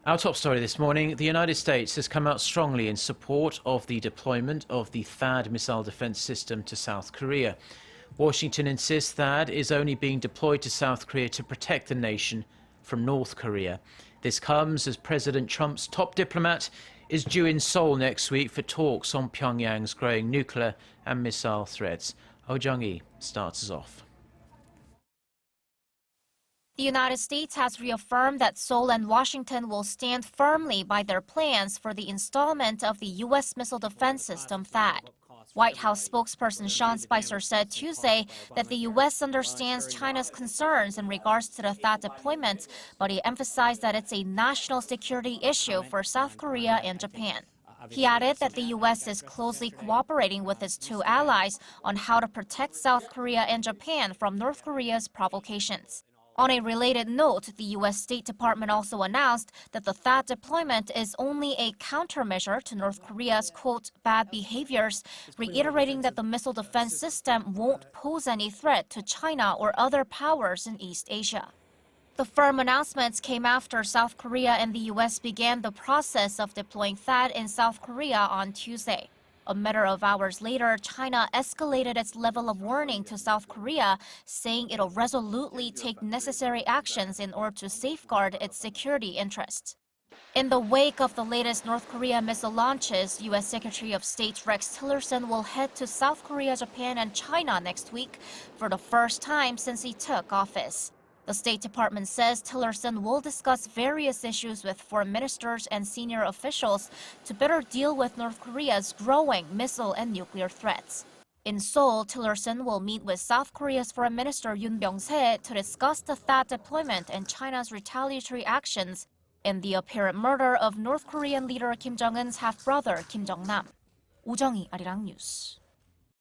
Our top story this morning, the United States has come out strongly in support of the deployment of the THAAD missile defense system to South Korea. Washington insists THAAD is only being deployed to South Korea to protect the nation from North Korea. This comes as President Trump's top diplomat is due in Seoul next week for talks on Pyongyang's growing nuclear and missile threats. Jung-hee starts us off. The United States has reaffirmed that Seoul and Washington will stand firmly by their plans for the installment of the U.S. missile defense system THAAD. White House spokesperson Sean Spicer said Tuesday that the U.S. understands China's concerns in regards to the THAAD deployment, but he emphasized that it's a national security issue for South Korea and Japan. He added that the U.S. is closely cooperating with its two allies on how to protect South Korea and Japan from North Korea's provocations. On a related note, the U.S. State Department also announced that the THAAD deployment is only a countermeasure to North Korea's, quote, bad behaviors, reiterating that the missile defense system won't pose any threat to China or other powers in East Asia. The firm announcements came after South Korea and the U.S. began the process of deploying THAAD in South Korea on Tuesday. A matter of hours later, China escalated its level of warning to South Korea, saying it'll resolutely take necessary actions in order to safeguard its security interests. In the wake of the latest North Korea missile launches, U.S. Secretary of State Rex Tillerson will head to South Korea, Japan, and China next week for the first time since he took office. The State Department says Tillerson will discuss various issues with foreign ministers and senior officials to better deal with North Korea's growing missile and nuclear threats. In Seoul, Tillerson will meet with South Korea's Foreign Minister Yoon Byung-se to discuss the THAAD deployment and China's retaliatory actions in the apparent murder of North Korean leader Kim Jong-un's half-brother Kim Jong-nam. 오정희, Arirang News.